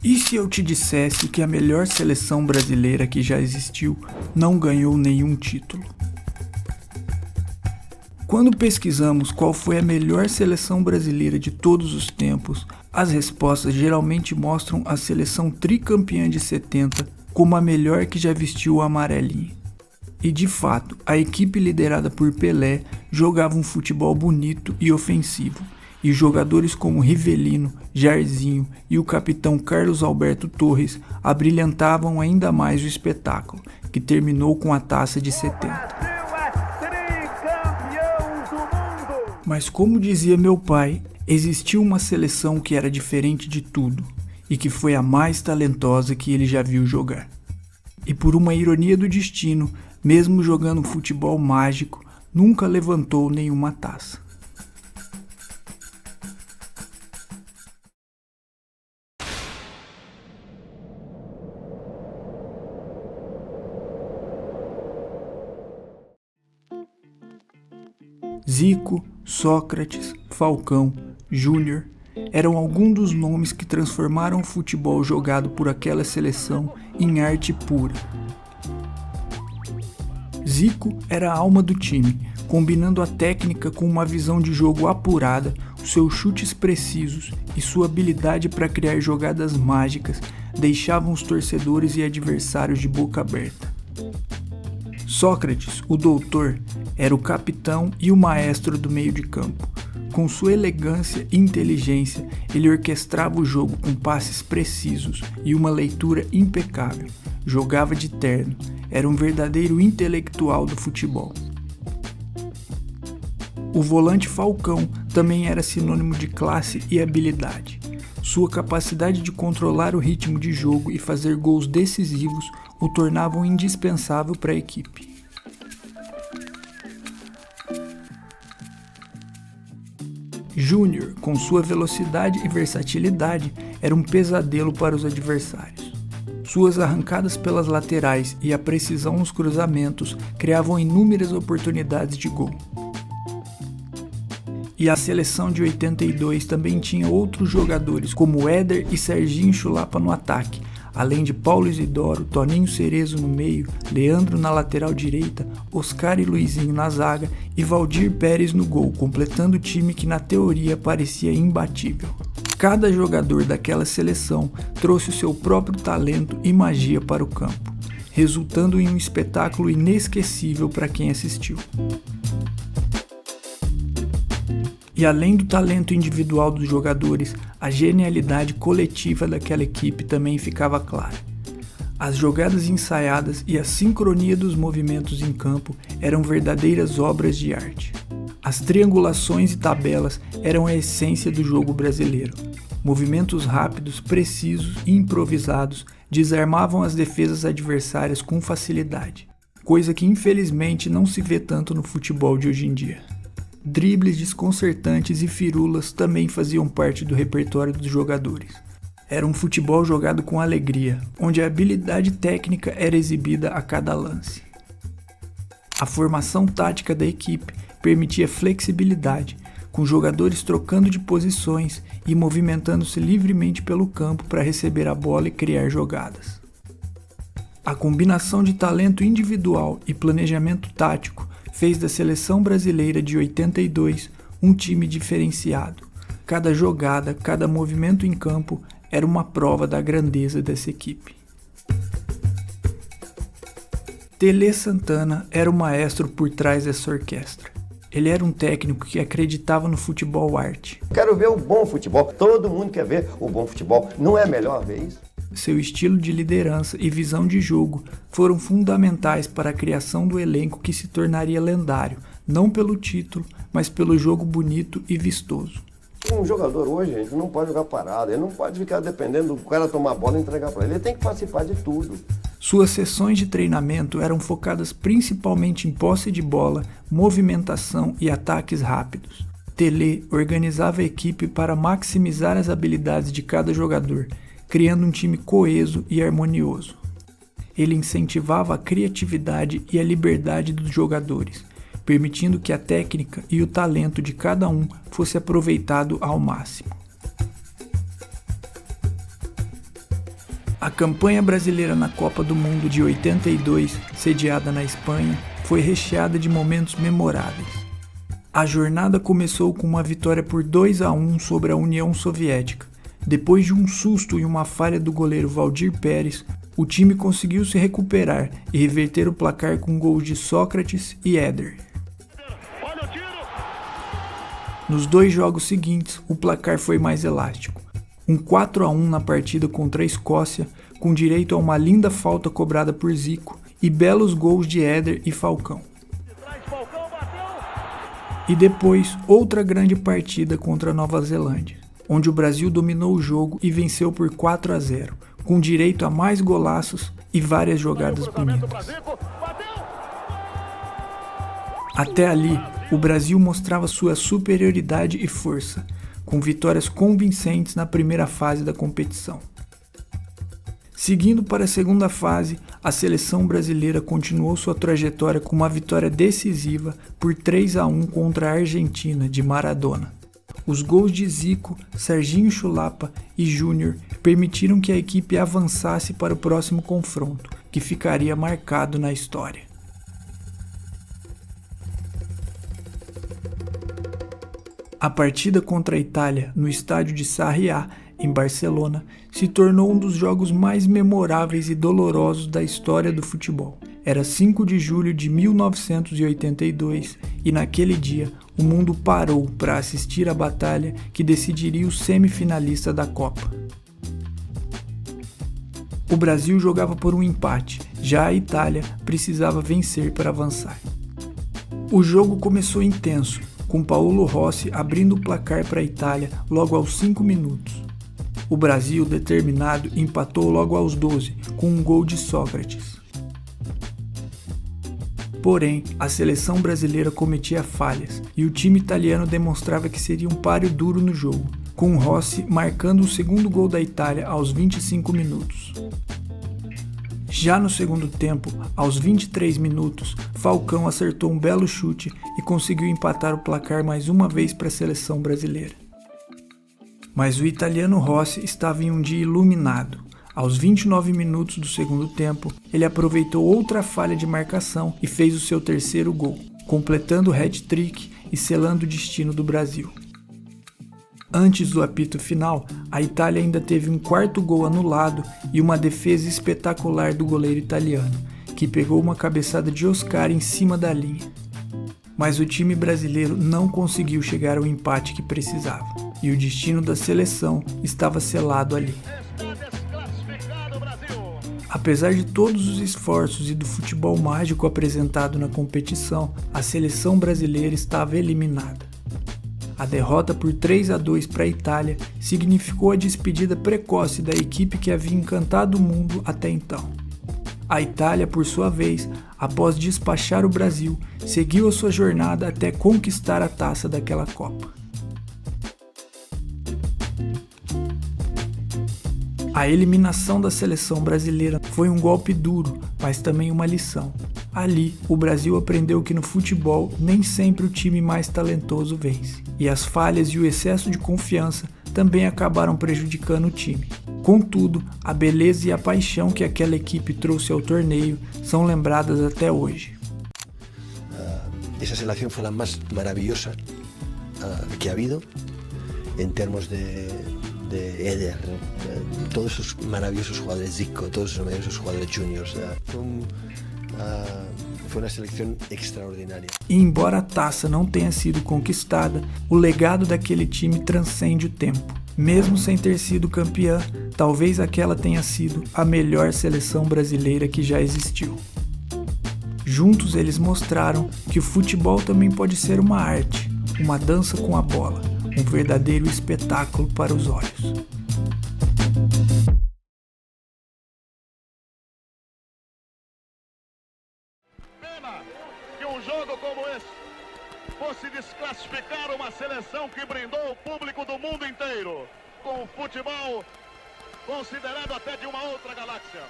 E se eu te dissesse que a melhor seleção brasileira que já existiu não ganhou nenhum título? Quando pesquisamos qual foi a melhor seleção brasileira de todos os tempos, as respostas geralmente mostram a seleção tricampeã de 70 como a melhor que já vestiu o amarelinho. E de fato, a equipe liderada por Pelé jogava um futebol bonito e ofensivo, e jogadores como Rivelino, Jairzinho e o capitão Carlos Alberto Torres abrilhantavam ainda mais o espetáculo, que terminou com a taça de 70. Mas como dizia meu pai, existiu uma seleção que era diferente de tudo, e que foi a mais talentosa que ele já viu jogar. E por uma ironia do destino, mesmo jogando futebol mágico, nunca levantou nenhuma taça. Zico, Sócrates, Falcão, Júnior eram alguns dos nomes que transformaram o futebol jogado por aquela seleção em arte pura. Zico era a alma do time, combinando a técnica com uma visão de jogo apurada, os seus chutes precisos e sua habilidade para criar jogadas mágicas deixavam os torcedores e adversários de boca aberta. Sócrates, o doutor, era o capitão e o maestro do meio de campo. Com sua elegância e inteligência, ele orquestrava o jogo com passes precisos e uma leitura impecável. Jogava de terno, era um verdadeiro intelectual do futebol. O volante Falcão também era sinônimo de classe e habilidade. Sua capacidade de controlar o ritmo de jogo e fazer gols decisivos o tornavam indispensável para a equipe. Júnior, com sua velocidade e versatilidade, era um pesadelo para os adversários. Suas arrancadas pelas laterais e a precisão nos cruzamentos criavam inúmeras oportunidades de gol. E a seleção de 82 também tinha outros jogadores como Éder e Serginho Chulapa no ataque, além de Paulo Isidoro, Toninho Cerezo no meio, Leandro na lateral direita, Oscar e Luizinho na zaga e Valdir Pérez no gol, completando o time que na teoria parecia imbatível. Cada jogador daquela seleção trouxe o seu próprio talento e magia para o campo, resultando em um espetáculo inesquecível para quem assistiu. E além do talento individual dos jogadores, a genialidade coletiva daquela equipe também ficava clara. As jogadas ensaiadas e a sincronia dos movimentos em campo eram verdadeiras obras de arte. As triangulações e tabelas eram a essência do jogo brasileiro. Movimentos rápidos, precisos e improvisados desarmavam as defesas adversárias com facilidade, coisa que infelizmente não se vê tanto no futebol de hoje em dia. Dribles desconcertantes e firulas também faziam parte do repertório dos jogadores. Era um futebol jogado com alegria, onde a habilidade técnica era exibida a cada lance. A formação tática da equipe permitia flexibilidade, com jogadores trocando de posições e movimentando-se livremente pelo campo para receber a bola e criar jogadas. A combinação de talento individual e planejamento tático fez da seleção brasileira de 82 um time diferenciado. Cada jogada, cada movimento em campo era uma prova da grandeza dessa equipe. Tele Santana era o maestro por trás dessa orquestra. Ele era um técnico que acreditava no futebol arte. Quero ver o bom futebol, todo mundo quer ver o bom futebol, não é melhor ver isso? Seu estilo de liderança e visão de jogo foram fundamentais para a criação do elenco que se tornaria lendário, não pelo título, mas pelo jogo bonito e vistoso. Um jogador hoje, gente, não pode jogar parado, ele não pode ficar dependendo do cara tomar a bola e entregar para ele, ele tem que participar de tudo. Suas sessões de treinamento eram focadas principalmente em posse de bola, movimentação e ataques rápidos. Tele organizava a equipe para maximizar as habilidades de cada jogador, criando um time coeso e harmonioso. Ele incentivava a criatividade e a liberdade dos jogadores, permitindo que a técnica e o talento de cada um fosse aproveitado ao máximo. A campanha brasileira na Copa do Mundo de 82, sediada na Espanha, foi recheada de momentos memoráveis. A jornada começou com uma vitória por 2-1 sobre a União Soviética. Depois de um susto e uma falha do goleiro Valdir Pérez, o time conseguiu se recuperar e reverter o placar com gols de Sócrates e Éder. Nos 2 jogos seguintes, o placar foi mais elástico. Um 4-1 na partida contra a Escócia, com direito a uma linda falta cobrada por Zico e belos gols de Éder e Falcão. E depois, outra grande partida contra a Nova Zelândia, onde o Brasil dominou o jogo e venceu por 4-0, com direito a mais golaços e várias jogadas bonitas. Até ali, o Brasil mostrava sua superioridade e força, com vitórias convincentes na primeira fase da competição. Seguindo para a segunda fase, a seleção brasileira continuou sua trajetória com uma vitória decisiva por 3-1 contra a Argentina de Maradona. Os gols de Zico, Serginho Chulapa e Júnior permitiram que a equipe avançasse para o próximo confronto, que ficaria marcado na história. A partida contra a Itália, no estádio de Sarriá, em Barcelona, se tornou um dos jogos mais memoráveis e dolorosos da história do futebol. Era 5 de julho de 1982 e naquele dia o mundo parou para assistir a batalha que decidiria o semifinalista da Copa. O Brasil jogava por um empate, já a Itália precisava vencer para avançar. O jogo começou intenso, com Paolo Rossi abrindo o placar para a Itália logo aos 5 minutos. O Brasil, determinado, empatou logo aos 12, com um gol de Sócrates. Porém, a seleção brasileira cometia falhas e o time italiano demonstrava que seria um páreo duro no jogo, com Rossi marcando o segundo gol da Itália aos 25 minutos. Já no segundo tempo, aos 23 minutos, Falcão acertou um belo chute e conseguiu empatar o placar mais uma vez para a seleção brasileira. Mas o italiano Rossi estava em um dia iluminado. Aos 29 minutos do segundo tempo, ele aproveitou outra falha de marcação e fez o seu terceiro gol, completando o hat-trick e selando o destino do Brasil. Antes do apito final, a Itália ainda teve um quarto gol anulado e uma defesa espetacular do goleiro italiano, que pegou uma cabeçada de Oscar em cima da linha. Mas o time brasileiro não conseguiu chegar ao empate que precisava, e o destino da seleção estava selado ali. Apesar de todos os esforços e do futebol mágico apresentado na competição, a seleção brasileira estava eliminada. A derrota por 3-2 para a Itália significou a despedida precoce da equipe que havia encantado o mundo até então. A Itália, por sua vez, após despachar o Brasil, seguiu a sua jornada até conquistar a taça daquela Copa. A eliminação da seleção brasileira foi um golpe duro, mas também uma lição. Ali, o Brasil aprendeu que no futebol nem sempre o time mais talentoso vence, e as falhas e o excesso de confiança também acabaram prejudicando o time. Contudo, a beleza e a paixão que aquela equipe trouxe ao torneio são lembradas até hoje. Esa selección fue la más maravillosa que ha habido en termos de Éder, todos esos maravillosos jugadores, Zico, todos esos maravillosos jugadores juniors. Foi uma seleção extraordinária. E embora a taça não tenha sido conquistada, o legado daquele time transcende o tempo. Mesmo sem ter sido campeã, talvez aquela tenha sido a melhor seleção brasileira que já existiu. Juntos eles mostraram que o futebol também pode ser uma arte, uma dança com a bola, um verdadeiro espetáculo para os olhos. Pena que um jogo como esse fosse desclassificar uma seleção que brindou o público do mundo inteiro com o futebol considerado até de uma outra galáxia.